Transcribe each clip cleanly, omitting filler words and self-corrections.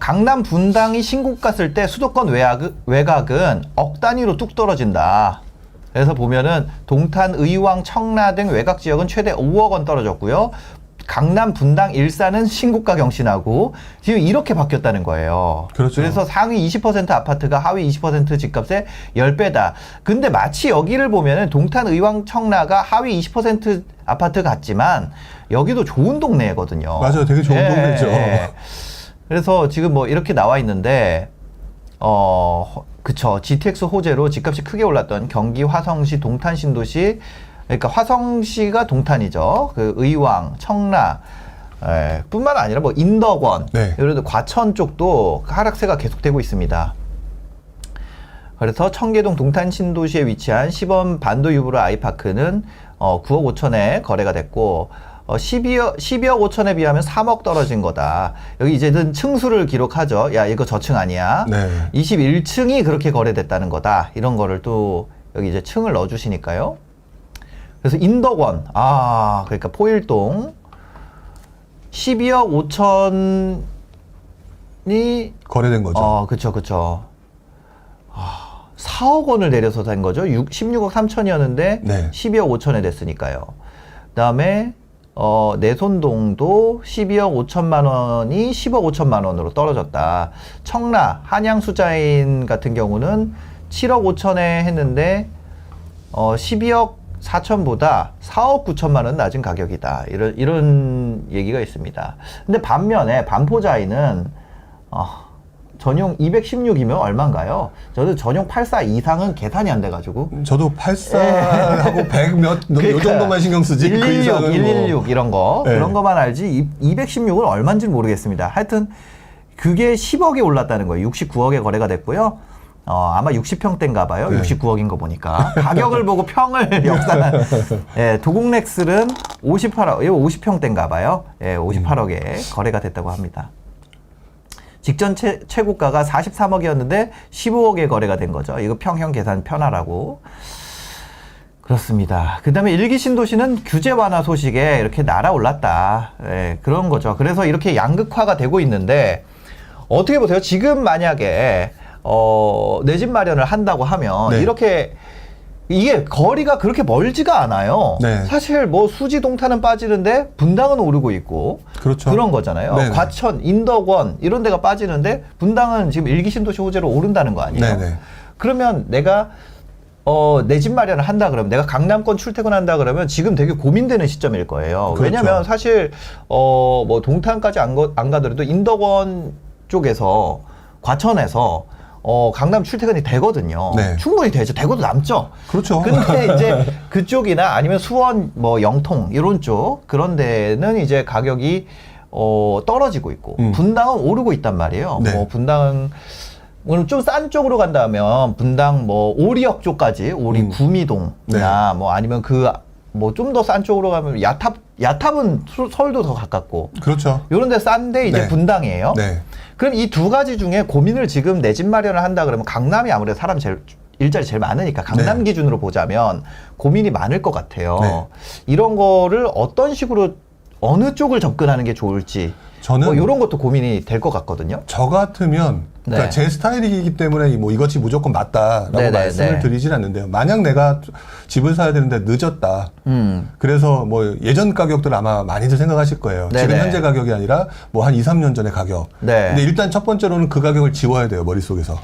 강남 분당이 신고 갔을 때 수도권 외곽은 억 단위로 뚝 떨어진다. 그래서 보면은 동탄, 의왕, 청라 등 외곽 지역은 최대 5억 원 떨어졌고요. 강남, 분당, 일산은 신고가 경신하고 지금 이렇게 바뀌었다는 거예요. 그렇죠. 그래서 상위 20% 아파트가 하위 20% 집값의 10배다. 근데 마치 여기를 보면은 동탄, 의왕, 청라가 하위 20% 아파트 같지만 여기도 좋은 동네거든요. 맞아요. 되게 좋은 동네죠. 그래서 지금 뭐 이렇게 나와 있는데 그쵸. GTX 호재로 집값이 크게 올랐던 경기 화성시, 동탄 신도시, 그러니까 화성시가 동탄이죠. 그 의왕, 청라, 뿐만 아니라 뭐 인덕원, 네. 예를 들어 과천 쪽도 하락세가 계속되고 있습니다. 그래서 청계동 동탄 신도시에 위치한 시범 반도 유보로 아이파크는 9억 5천에 거래가 됐고 12억 5천에 비하면 3억 떨어진 거다. 여기 이제는 층수를 기록하죠. 야, 이거 저층 아니야. 네. 21층이 그렇게 거래됐다는 거다. 이런 거를 또 여기 이제 층을 넣어 주시니까요. 그래서 인덕원, 그러니까 포일동 12억 5천이 거래된 거죠. 그쵸. 4억 원을 내려서 된 거죠. 16억 3천이었는데 네. 12억 5천에 됐으니까요. 그다음에 내손동도 12억 5천만 원이 10억 5천만 원으로 떨어졌다. 청라, 한양수자인 같은 경우는 7억 5천에 했는데 12억 4천보다 4억 9천만 원 낮은 가격이다. 이런 얘기가 있습니다. 근데 반면에 반포자인은 전용 216이면 얼마인가요? 저도 전용 84 이상은 계산이 안 돼가지고. 저도 84하고 100 몇, 요 정도만 신경 쓰지. 116, 그 이상은 116 이런 거. 네. 그런 거만 알지 216은 얼마인지 모르겠습니다. 하여튼 그게 10억에 올랐다는 거예요. 69억에 거래가 됐고요. 아마 60평대인가 봐요. 네. 69억인 거 보니까. 가격을 보고 평을 역산한. 도곡렉슬은 58억, 이거 50평대인가 봐요. 58억에 거래가 됐다고 합니다. 직전 최고가가 43억이었는데 15억에 거래가 된 거죠. 이거 평형 계산 편하라고. 그렇습니다. 그 다음에 일기신도시는 규제 완화 소식에 이렇게 날아올랐다. 그런 거죠. 그래서 이렇게 양극화가 되고 있는데 어떻게 보세요? 지금 만약에 내 집 마련을 한다고 하면 네. 이렇게 이게 거리가 그렇게 멀지가 않아요. 네. 사실 뭐 수지 동탄은 빠지는데 분당은 오르고 있고 그렇죠. 그런 거잖아요. 네네. 과천, 인덕원 이런 데가 빠지는데 분당은 지금 일기신도시 호재로 오른다는 거 아니에요? 네네. 그러면 내가 내 집 마련을 한다 그러면 내가 강남권 출퇴근한다 그러면 지금 되게 고민되는 시점일 거예요. 그렇죠. 왜냐면 사실 뭐 동탄까지 안 가더라도 인덕원 쪽에서 과천에서 강남 출퇴근이 되거든요. 네. 충분히 되죠. 대구도 남죠. 그렇죠. 근데 이제 그쪽이나 아니면 수원, 뭐 영통 이런 쪽 그런 데는 이제 가격이 떨어지고 있고 분당은 오르고 있단 말이에요. 네. 뭐 분당 오늘 좀 싼 쪽으로 간다면 분당 뭐 오리역 쪽까지 오리 구미동이나 네. 뭐 아니면 그 뭐 좀 더 싼 쪽으로 가면 야탑은 서울도 더 가깝고 그렇죠. 요런 데 싼데 이제 네. 분당이에요. 네. 그럼 이 두 가지 중에 고민을 지금 내 집 마련을 한다 그러면 강남이 아무래도 사람 일자리 제일 많으니까 강남 네. 기준으로 보자면 고민이 많을 것 같아요. 네. 이런 거를 어떤 식으로 어느 쪽을 접근하는 게 좋을지 저는 뭐 이런 것도 고민이 될 것 같거든요. 저 같으면 그러니까 네. 제 스타일이기 때문에 뭐 이것이 무조건 맞다라고 네네, 말씀을 네. 드리진 않는데요. 만약 내가 집을 사야 되는데 늦었다. 그래서 뭐 예전 가격들 아마 많이들 생각하실 거예요. 네네. 지금 현재 가격이 아니라 뭐 한 2, 3년 전의 가격. 네. 근데 일단 첫 번째로는 그 가격을 지워야 돼요. 머릿속에서.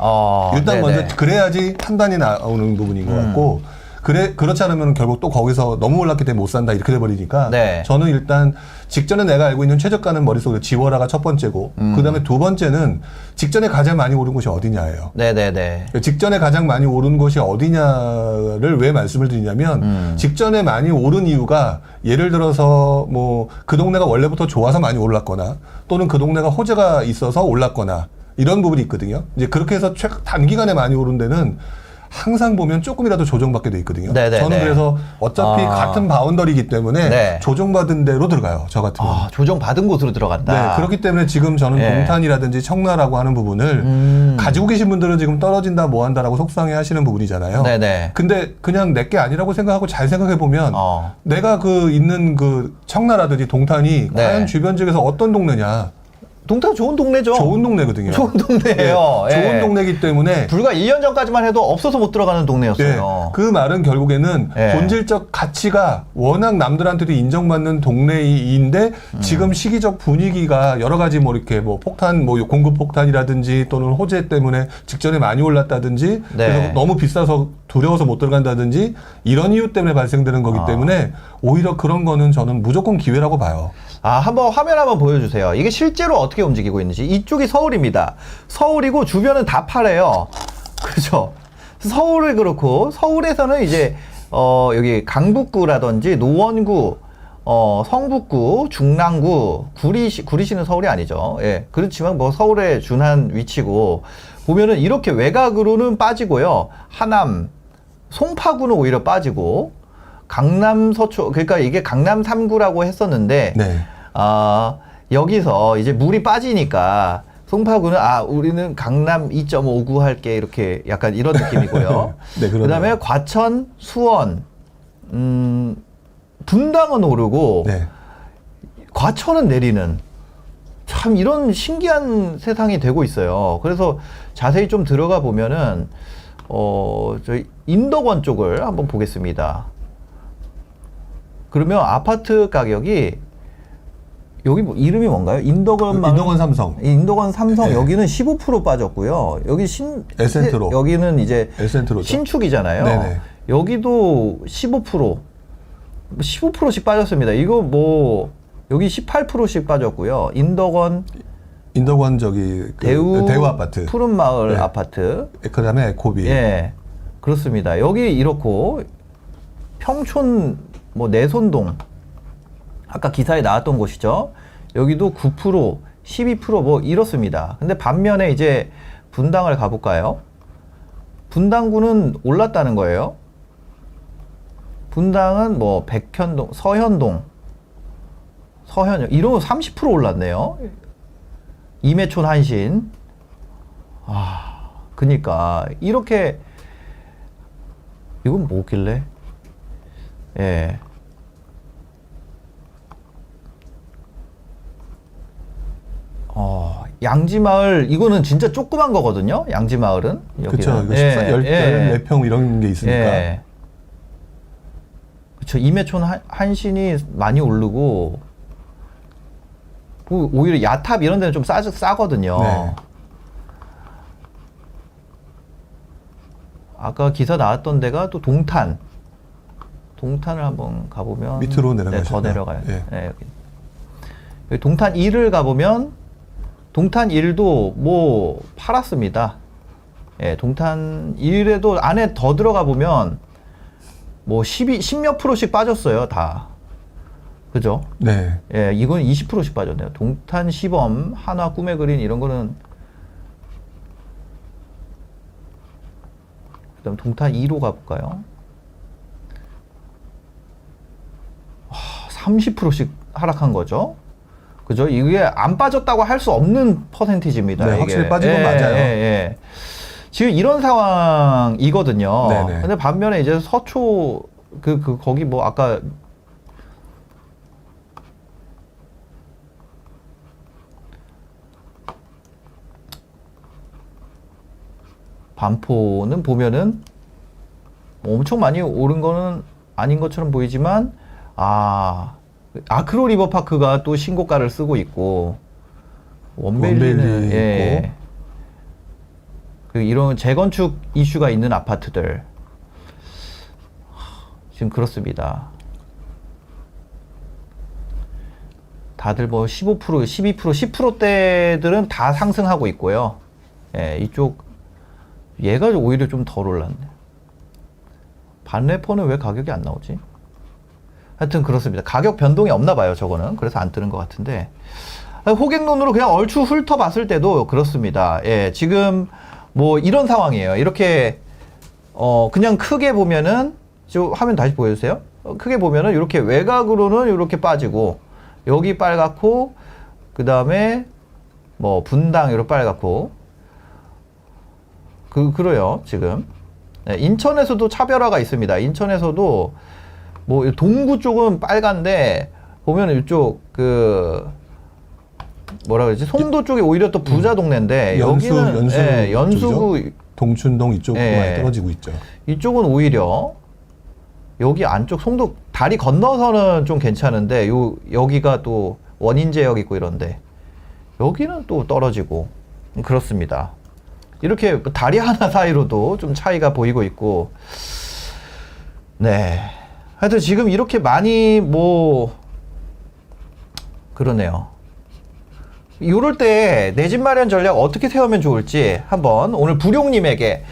일단 네네. 먼저 그래야지 판단이 나오는 부분인 것 같고 그렇지 않으면 결국 또 거기서 너무 올랐기 때문에 못 산다 이렇게 돼버리니까 네. 저는 일단 직전에 내가 알고 있는 최저가는 머릿속에 지워라가 첫 번째고 그다음에 두 번째는 직전에 가장 많이 오른 곳이 어디냐예요. 네네네. 직전에 가장 많이 오른 곳이 어디냐를 왜 말씀을 드리냐면 직전에 많이 오른 이유가 예를 들어서 뭐 그 동네가 원래부터 좋아서 많이 올랐거나 또는 그 동네가 호재가 있어서 올랐거나 이런 부분이 있거든요. 이제 그렇게 해서 단기간에 많이 오른 데는 항상 보면 조금이라도 조정받게 돼 있거든요. 네네네. 저는 그래서 어차피 같은 바운더리이기 때문에 네. 조정받은 대로 들어가요. 저 같은 경우는. 조정받은 곳으로 들어간다. 네, 그렇기 때문에 지금 저는 네. 동탄이라든지 청라라고 하는 부분을 가지고 계신 분들은 지금 떨어진다 뭐 한다라고 속상해 하시는 부분이잖아요. 네네. 근데 그냥 내게 아니라고 생각하고 잘 생각해 보면 어. 내가 그 있는 그 청라라든지 동탄이 네. 과연 주변 지역에서 어떤 동네냐. 동탄 좋은 동네죠. 좋은 동네거든요. 좋은 동네예요. 예, 예. 좋은 동네이기 때문에 불과 1년 전까지만 해도 없어서 못 들어가는 동네였어요. 그 말은 결국에는 예. 본질적 가치가 워낙 남들한테도 인정받는 동네인데 지금 시기적 분위기가 여러 가지 뭐 이렇게 뭐 폭탄 뭐 공급 폭탄이라든지 또는 호재 때문에 직전에 많이 올랐다든지 네. 그래서 너무 비싸서 두려워서 못 들어간다든지 이런 이유 때문에 발생되는 거기 때문에 오히려 그런 거는 저는 무조건 기회라고 봐요. 한번 화면 한번 보여주세요. 이게 실제로 어떻게 움직이고 있는지. 이쪽이 서울입니다. 서울이고 주변은 다 파래요. 그죠? 서울을 그렇고 서울에서는 이제 여기 강북구라든지 노원구, 성북구, 중랑구, 구리시는 서울이 아니죠. 예, 그렇지만 뭐 서울에 준한 위치고 보면은 이렇게 외곽으로는 빠지고요. 하남, 송파구는 오히려 빠지고. 강남 서초, 그러니까 이게 강남 3구라고 했었는데, 네. 여기서 이제 물이 빠지니까, 송파구는, 우리는 강남 2.5구 할게, 이렇게 약간 이런 느낌이고요. 네, 그 다음에 과천, 수원, 분당은 오르고, 네. 과천은 내리는, 참 이런 신기한 세상이 되고 있어요. 그래서 자세히 좀 들어가 보면은, 저희 인덕원 쪽을 한번 보겠습니다. 그러면 아파트 가격이 여기 뭐 이름이 뭔가요? 인덕원 삼성. 인덕원 삼성 네. 여기는 15% 빠졌고요. 여기 에센트로. 여기는 이제 에센트로죠. 신축이잖아요. 네네. 여기도 15%씩 빠졌습니다. 이거 뭐 여기 18%씩 빠졌고요. 인덕원 저기 대우 아파트. 푸른마을 네. 아파트. 그다음에 고비. 예. 그렇습니다. 여기 이렇고 평촌 뭐 내손동 아까 기사에 나왔던 곳이죠. 여기도 9%, 12%뭐 이렇습니다. 근데 반면에 이제 분당을 가볼까요? 분당구는 올랐다는 거예요. 분당은 뭐 백현동, 서현동, 이런 거 30% 올랐네요. 임해촌 한신. 그니까 이렇게 이건 뭐길래? 예. 양지마을 이거는 진짜 조그만 거거든요. 양지마을은 그렇죠. 이거 예, 14평 이런 게 있으니까. 예. 그렇죠. 임해촌 한신이 많이 오르고 오히려 야탑 이런 데는 좀 싸거든요. 네. 아까 기사 나왔던 데가 또 동탄을 한번 가보면 밑으로 내려가시면 더 내려가요. 예. 네, 여기 동탄 1을 가보면 동탄 1도 뭐 팔았습니다. 예, 동탄 1에도 안에 더 들어가 보면 뭐 10몇 %씩 빠졌어요, 다. 그죠? 네. 예, 이건 20%씩 빠졌네요. 동탄 시범, 한화 꿈의 그린 이런 거는 그다음 동탄 2로 가볼까요? 30%씩 하락한 거죠. 그죠? 이게 안 빠졌다고 할 수 없는 퍼센티지입니다. 네, 이게. 확실히 빠진 건 맞아요. 예. 지금 이런 상황이거든요. 네네. 근데 반면에 이제 서초 거기 뭐 아까 반포는 보면은 엄청 많이 오른 거는 아닌 것처럼 보이지만 아크로 리버파크가 또 신고가를 쓰고 있고 원벨리는 있고. 이런 재건축 이슈가 있는 아파트들 지금 그렇습니다. 다들 뭐 15%, 12%, 10%대들은 다 상승하고 있고요. 예, 이쪽 얘가 오히려 좀 덜 올랐네. 반래퍼는 왜 가격이 안 나오지? 하여튼 그렇습니다. 가격 변동이 없나 봐요, 저거는. 그래서 안 뜨는 것 같은데. 호갱론으로 그냥 얼추 훑어봤을 때도 그렇습니다. 예, 지금 뭐 이런 상황이에요. 이렇게 그냥 크게 보면은 저 화면 다시 보여주세요. 크게 보면은 이렇게 외곽으로는 이렇게 빠지고 여기 빨갛고 그 다음에 뭐 분당 이렇게 빨갛고 그래요 지금. 네, 인천에서도 차별화가 있습니다. 인천에서도 뭐 동구 쪽은 빨간데 보면 이쪽 뭐라 그러지? 송도 쪽이 오히려 또 부자 동네인데 여기는 연수구 동춘동 이쪽으로 예. 많이 떨어지고 있죠. 이쪽은 오히려 여기 안쪽 송도 다리 건너서는 좀 괜찮은데 여기가 또 원인제역 있고 이런데 여기는 또 떨어지고 그렇습니다. 이렇게 다리 하나 사이로도 좀 차이가 보이고 있고 네. 하여튼 지금 이렇게 많이 뭐 그러네요. 이럴 때 내 집 마련 전략 어떻게 세우면 좋을지 한번 오늘 부룡님에게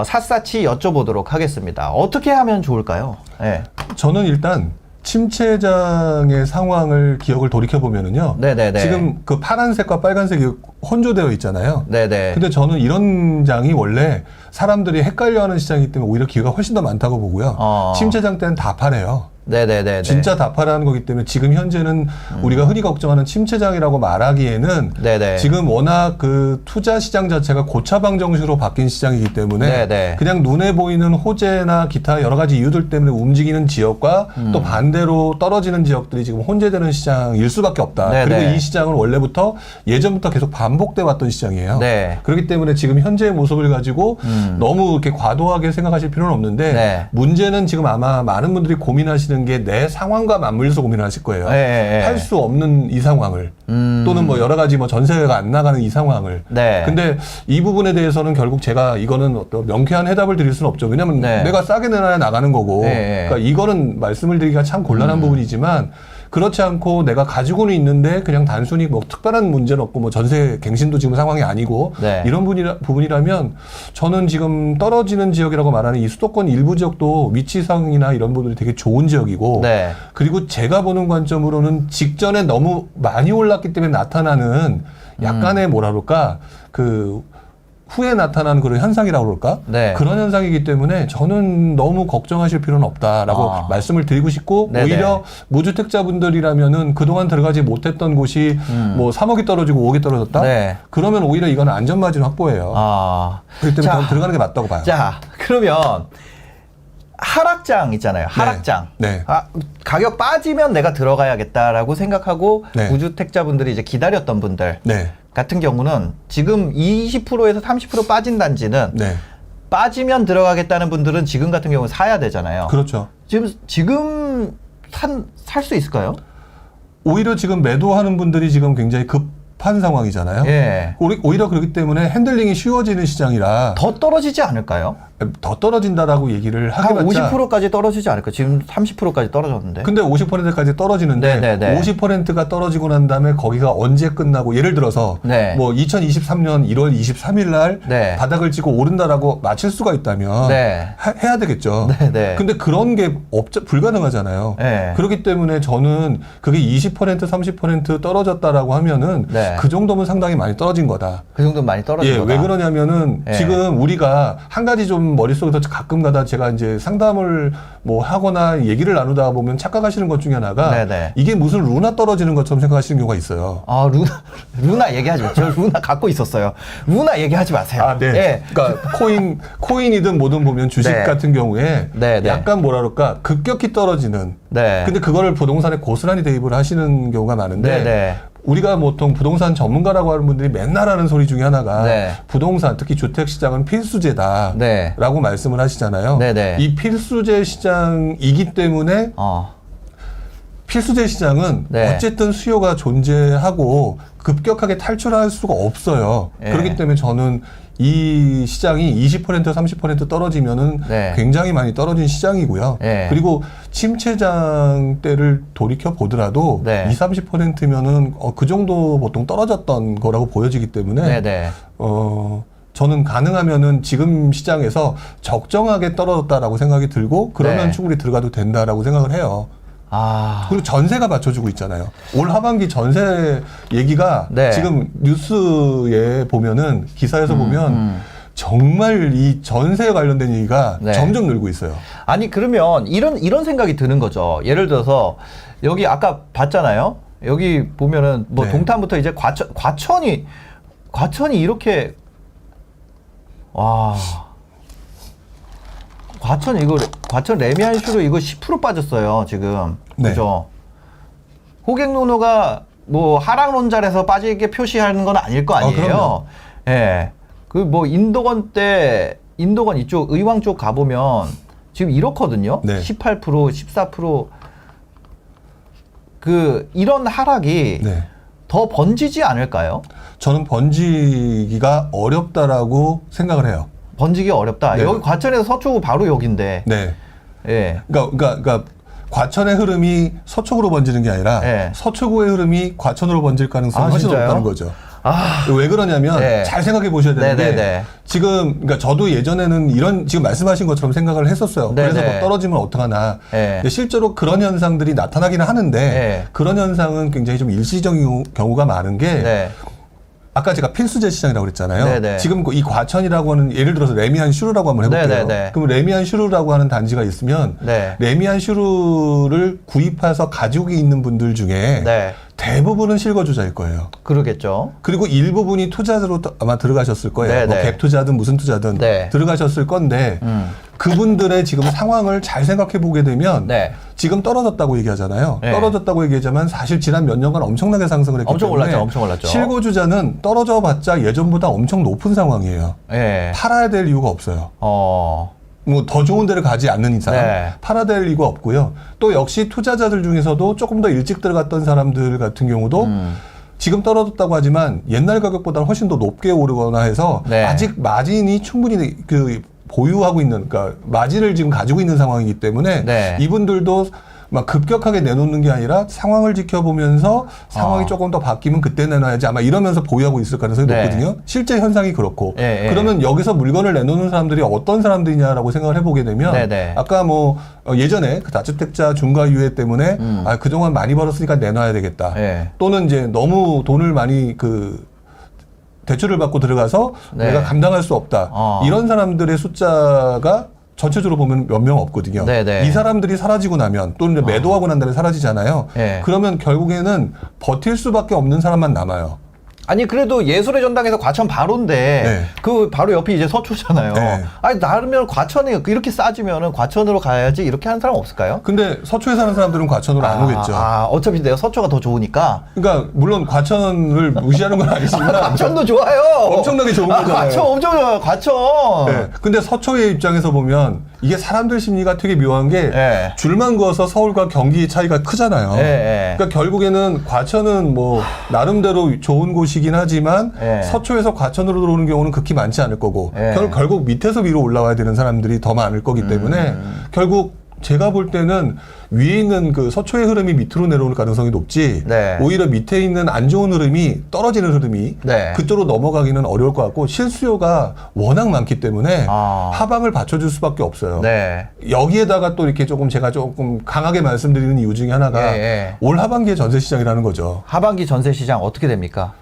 샅샅이 여쭤보도록 하겠습니다. 어떻게 하면 좋을까요? 네. 저는 일단 침체장의 상황을 기억을 돌이켜 보면은요. 네네네. 지금 그 파란색과 빨간색이 혼조되어 있잖아요. 네네. 근데 저는 이런 장이 원래 사람들이 헷갈려하는 시장이기 때문에 오히려 기회가 훨씬 더 많다고 보고요. 침체장 때는 다 파래요. 네네네. 진짜 다 파라는 거기 때문에 지금 현재는 우리가 흔히 걱정하는 침체장이라고 말하기에는 네네. 지금 워낙 그 투자 시장 자체가 고차방 정식으로 바뀐 시장이기 때문에 네네. 그냥 눈에 보이는 호재나 기타 여러 가지 이유들 때문에 움직이는 지역과 또 반대로 떨어지는 지역들이 지금 혼재되는 시장일 수밖에 없다. 네네. 그리고 이 시장은 원래부터 예전부터 계속 반복돼 왔던 시장이에요. 네. 그렇기 때문에 지금 현재의 모습을 가지고 너무 이렇게 과도하게 생각하실 필요는 없는데 네. 문제는 지금 아마 많은 분들이 고민하시는 게 내 상황과 맞물려서 고민하실 거예요. 네. 할 수 없는 이 상황을 또는 뭐 여러 가지 뭐 전세가 안 나가는 이 상황을. 네. 근데 이 부분에 대해서는 결국 제가 이거는 어떤 명쾌한 해답을 드릴 수는 없죠. 왜냐하면 네. 내가 싸게 내놔야 나가는 거고. 네. 그러니까 이거는 말씀을 드리기가 참 곤란한 부분이지만. 그렇지 않고 내가 가지고는 있는데 그냥 단순히 뭐 특별한 문제는 없고 뭐 전세 갱신도 지금 상황이 아니고 네. 이런 부분이라면 저는 지금 떨어지는 지역이라고 말하는 이 수도권 일부 지역도 위치상이나 이런 부분들이 되게 좋은 지역이고 네. 그리고 제가 보는 관점으로는 직전에 너무 많이 올랐기 때문에 나타나는 약간의 뭐라 그럴까 그 후에 나타나는 그런 현상이라고 그럴까? 네. 그런 현상이기 때문에 저는 너무 걱정하실 필요는 없다라고 말씀을 드리고 싶고 네네. 오히려 무주택자분들이라면은 그동안 들어가지 못했던 곳이 뭐 3억이 떨어지고 5억이 떨어졌다? 네. 그러면 오히려 이거는 안전마진 확보예요. 그렇기 때문에 저는 들어가는 게 맞다고 봐요. 자, 그러면 하락장 있잖아요. 하락장. 네. 가격 빠지면 내가 들어가야겠다라고 생각하고 네. 무주택자분들이 이제 기다렸던 분들 네. 같은 경우는 지금 20%에서 30% 빠진 단지는 네. 빠지면 들어가겠다는 분들은 지금 같은 경우는 사야 되잖아요. 그렇죠. 지금 살 수 있을까요? 오히려 지금 매도하는 분들이 지금 굉장히 급한 상황이잖아요. 예. 오히려 그렇기 때문에 핸들링이 쉬워지는 시장이라 더 떨어지지 않을까요? 더 떨어진다라고 얘기를 한 하기봤자 50%까지 떨어지지 않을까? 지금 30%까지 떨어졌는데. 근데 50%까지 떨어지는데 네네네. 50%가 떨어지고 난 다음에 거기가 언제 끝나고 예를 들어서 네. 뭐 2023년 1월 23일 날 네. 바닥을 찍고 오른다라고 맞힐 수가 있다면 네. 해야 되겠죠. 네네. 근데 그런 게 불가능하잖아요. 네. 그렇기 때문에 저는 그게 20% 30% 떨어졌다라고 하면은 네. 그 정도면 상당히 많이 떨어진 거다. 그 정도 많이 떨어진 예, 거다. 왜 그러냐면은 예. 지금 우리가 한 가지 좀 머릿속에서 가끔 가다 제가 이제 상담을 뭐 하거나 얘기를 나누다 보면 착각하시는 것 중에 하나가 네네. 이게 무슨 루나 떨어지는 것처럼 생각하시는 경우가 있어요. 루나 얘기하지 마. 저 루나 갖고 있었어요. 루나 얘기하지 마세요. 네. 예. 그러니까 코인이든 뭐든 보면 주식 네. 같은 경우에 네, 네. 약간 뭐라 그럴까 급격히 떨어지는. 네. 근데 그거를 부동산에 고스란히 대입을 하시는 경우가 많은데 네. 우리가 보통 부동산 전문가라고 하는 분들이 맨날 하는 소리 중에 하나가 네. 부동산 특히 주택 시장은 필수제다라고 네. 말씀을 하시잖아요. 네네. 이 필수제 시장이기 때문에 필수제 시장은 네. 어쨌든 수요가 존재하고 급격하게 탈출할 수가 없어요. 네. 그렇기 때문에 저는 이 시장이 20% 30% 떨어지면은 네. 굉장히 많이 떨어진 시장이고요. 네. 그리고 침체장 때를 돌이켜 보더라도 네. 20, 30%면은 그 정도 보통 떨어졌던 거라고 보여지기 때문에 네네. 저는 가능하면은 지금 시장에서 적정하게 떨어졌다라고 생각이 들고 그러면 네. 충분히 들어가도 된다라고 생각을 해요. 그리고 전세가 받쳐주고 있잖아요. 올 하반기 전세 얘기가 네. 지금 뉴스에 보면은 기사에서 보면 정말 이 전세에 관련된 얘기가 네. 점점 늘고 있어요. 아니 그러면 이런 생각이 드는 거죠. 예를 들어서 여기 아까 봤잖아요. 여기 보면은 뭐 네. 동탄부터 이제 과천이 이렇게 과천 레미안슈로 이거 10% 빠졌어요 지금. 네. 그죠? 호갱노노가 뭐 하락론자에서 빠지게 표시하는 건 아닐 거 아니에요. 그럼요. 예. 그 뭐 인도건 이쪽 의왕 쪽 가보면 지금 이렇거든요. 네. 18%, 14%. 그 이런 하락이 네. 더 번지지 않을까요? 저는 번지기가 어렵다라고 생각을 해요. 번지기 어렵다. 네. 여기 과천에서 서초구 바로 여긴데. 네. 예. 그러니까 과천의 흐름이 서초구로 번지는 게 아니라 네. 서초구의 흐름이 과천으로 번질 가능성이 아, 훨씬 진짜요? 높다는 거죠. 아, 왜 그러냐면 네. 잘 생각해 보셔야 되는 네, 게 네, 네. 지금 그러니까 저도 예전에는 이런 지금 말씀하신 것처럼 생각을 했었어요. 네, 그래서 네. 뭐 떨어지면 어떡하나. 네. 근데 실제로 그런 현상들이 나타나기는 하는데 네. 그런 현상은 굉장히 좀 일시적인 경우가 많은 게 네. 아까 제가 필수제 시장이라고 그랬잖아요. 네, 네. 지금 이 과천이라고 하는 예를 들어서 레미안 슈르라고 한번 해볼게요. 네, 네, 네. 그럼 레미안 슈르라고 하는 단지가 있으면 네. 레미안 슈르를 구입해서 가지고 있는 분들 중에 네. 대부분은 실거주자일 거예요. 그러겠죠. 그리고 일부분이 투자로 아마 들어가셨을 거예요. 네, 뭐 네. 갭 투자든 무슨 투자든 네. 들어가셨을 건데 그분들의 지금 상황을 잘 생각해 보게 되면 네. 지금 떨어졌다고 얘기하잖아요. 네. 떨어졌다고 얘기하자면 사실 지난 몇 년간 엄청나게 상승을 했기 엄청 때문에 올랐죠. 엄청 올랐죠. 실거주자는 떨어져 봤자 예전보다 엄청 높은 상황이에요. 예. 팔아야 될 이유가 없어요. 어. 뭐 더 좋은 데를 가지 않는 이상 네. 팔아야 될 이유가 없고요. 또 역시 투자자들 중에서도 조금 더 일찍 들어갔던 사람들 같은 경우도 지금 떨어졌다고 하지만 옛날 가격보다 훨씬 더 높게 오르거나 해서 네. 아직 마진이 충분히 그 보유하고 있는 그러니까 마진을 지금 가지고 있는 상황이기 때문에 네. 이분들도 막 급격하게 내놓는 게 아니라 상황을 지켜보면서 상황이 조금 더 바뀌면 그때 내놔야지 아마 이러면서 보유하고 있을 가능성이 네. 높거든요. 실제 현상이 그렇고 예, 예. 그러면 여기서 물건을 내놓는 사람들이 어떤 사람들이냐라고 생각을 해보게 되면 네, 네. 아까 뭐 예전에 그 다주택자 중과 유예 때문에 아, 그동안 많이 벌었으니까 내놔야 되겠다. 예. 또는 이제 너무 돈을 많이 그 대출을 받고 들어가서 네. 내가 감당할 수 없다. 이런 사람들의 숫자가 전체적으로 보면 몇 명 없거든요. 네네. 이 사람들이 사라지고 나면 또는 이제 매도하고 난 다음에 사라지잖아요. 네. 그러면 결국에는 버틸 수밖에 없는 사람만 남아요. 아니 그래도 예술의 전당에서 과천 바로인데 네. 그 바로 옆이 이제 서초잖아요. 네. 아니 나르면 과천이 이렇게 싸지면은 과천으로 가야지 이렇게 하는 사람 없을까요? 근데 서초에 사는 사람들은 과천으로 안 오겠죠. 어차피 내가 서초가 더 좋으니까. 그러니까 물론 과천을 무시하는 건 아니지만 과천도 좋아요. 엄청나게 좋은 거잖아요. 과천 엄청 좋아요. 과천. 네. 근데 서초의 입장에서 보면 이게 사람들 심리가 되게 묘한 게 네. 줄만 그어서 서울과 경기의 차이가 크잖아요. 네. 그러니까 결국에는 과천은 뭐 나름대로 좋은 곳이긴 하지만 네. 서초에서 과천으로 들어오는 경우는 극히 많지 않을 거고 네. 결국 밑에서 위로 올라와야 되는 사람들이 더 많을 거기 때문에 결국 제가 볼 때는 위에 있는 그 서초의 흐름이 밑으로 내려올 가능성이 높지 네. 오히려 밑에 있는 안 좋은 흐름이 떨어지는 흐름이 네. 그쪽으로 넘어가기는 어려울 것 같고 실수요가 워낙 많기 때문에 하방을 받쳐줄 수밖에 없어요. 네. 여기에다가 또 이렇게 제가 조금 강하게 말씀드리는 이유 중에 하나가 예. 올 하반기에 전세 시장이라는 거죠. 하반기 전세 시장 어떻게 됩니까?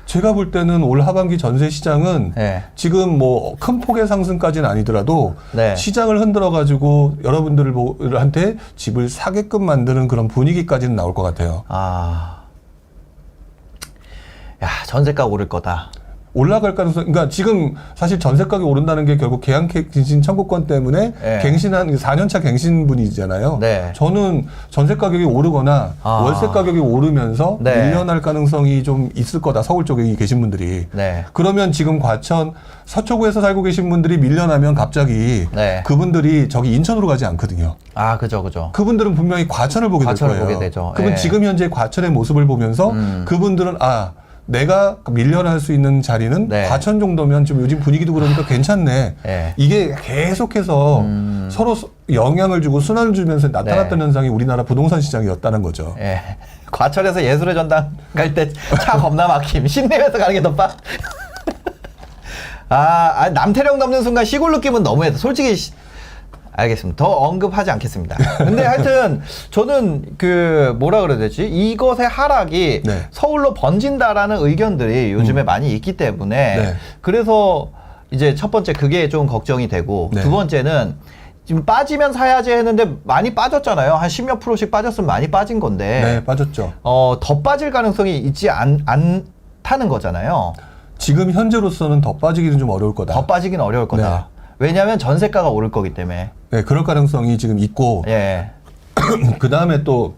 제가 볼 때는 올 하반기 전세 시장은 네. 지금 뭐 큰 폭의 상승까지는 아니더라도 네. 시장을 흔들어 가지고 여러분들한테 집을 사게끔 만드는 그런 분위기까지는 나올 것 같아요. 야, 전세가 오를 거다. 올라갈 가능성, 그러니까 지금 사실 전세가격이 오른다는 게 결국 계약갱신 청구권 때문에 네. 갱신한 4년차 갱신분이잖아요. 네. 저는 전세가격이 오르거나 월세 가격이 오르면서 네. 밀려날 가능성이 좀 있을 거다. 서울 쪽에 계신 분들이. 네. 그러면 지금 과천 서초구에서 살고 계신 분들이 밀려나면 갑자기 네. 그분들이 저기 인천으로 가지 않거든요. 그죠. 그분들은 분명히 과천을 보게 될 과천을 거예요. 보게 되죠. 그러면 예. 지금 현재 과천의 모습을 보면서 그분들은 내가 밀려날 수 있는 자리는 네. 과천 정도면 좀 요즘 분위기도 그러니까 괜찮네. 예. 이게 계속해서 서로 영향을 주고 순환을 주면서 나타났던 네. 현상이 우리나라 부동산 시장이었다는 거죠. 예. 과천에서 예술의 전당 갈 때 차 겁나 막힘. 신내면서 가는 게 더 빠. 남태령 넘는 순간 시골 느낌은 너무했다. 솔직히 알겠습니다. 더 언급하지 않겠습니다. 근데 하여튼 저는 뭐라 그래야 되지? 이것의 하락이 네. 서울로 번진다라는 의견들이 요즘에 많이 있기 때문에 네. 그래서 이제 첫 번째 그게 좀 걱정이 되고 네. 두 번째는 지금 빠지면 사야지 했는데 많이 빠졌잖아요. 한 10몇 %씩 빠졌으면 많이 빠진 건데 네, 빠졌죠. 더 빠질 가능성이 있지 않다는 거잖아요. 지금 현재로서는 더 빠지기는 좀 어려울 거다. 더 빠지긴 어려울 거다. 네. 왜냐하면 전세가가 오를 거기 때문에. 네, 그럴 가능성이 지금 있고 예. 그 다음에 또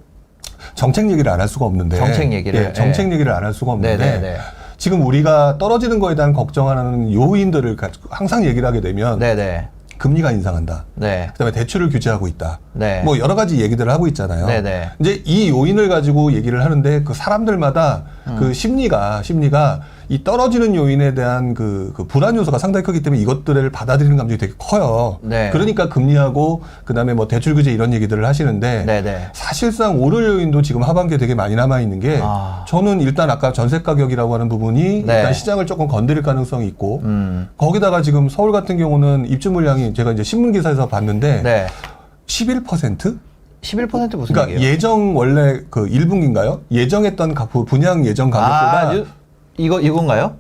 정책 얘기를 안 할 수가 없는데 정책 얘기를. 예, 정책 얘기를 안 할 수가 없는데 네네네. 지금 우리가 떨어지는 거에 대한 걱정하는 요인들을 항상 얘기를 하게 되면 네네. 금리가 인상한다. 네. 그다음에 대출을 규제하고 있다. 네. 뭐 여러 가지 얘기들을 하고 있잖아요. 네네. 이제 이 요인을 가지고 얘기를 하는데 그 사람들마다 그 심리가 이 떨어지는 요인에 대한 그 불안 요소가 상당히 크기 때문에 이것들을 받아들이는 감정이 되게 커요. 네. 그러니까 금리하고 그다음에 뭐 대출 규제 이런 얘기들을 하시는데 네네. 사실상 오를 요인도 지금 하반기에 되게 많이 남아 있는 게 저는 일단 아까 전세 가격이라고 하는 부분이 네. 일단 시장을 조금 건드릴 가능성이 있고 거기다가 지금 서울 같은 경우는 입주 물량이 제가 이제 신문 기사에서 봤는데 네. 11%? 11% 무슨 그러니까 얘기예요? 예정 원래 그 1분기인가요? 예정했던 분양 예정 가격보다 이건가요?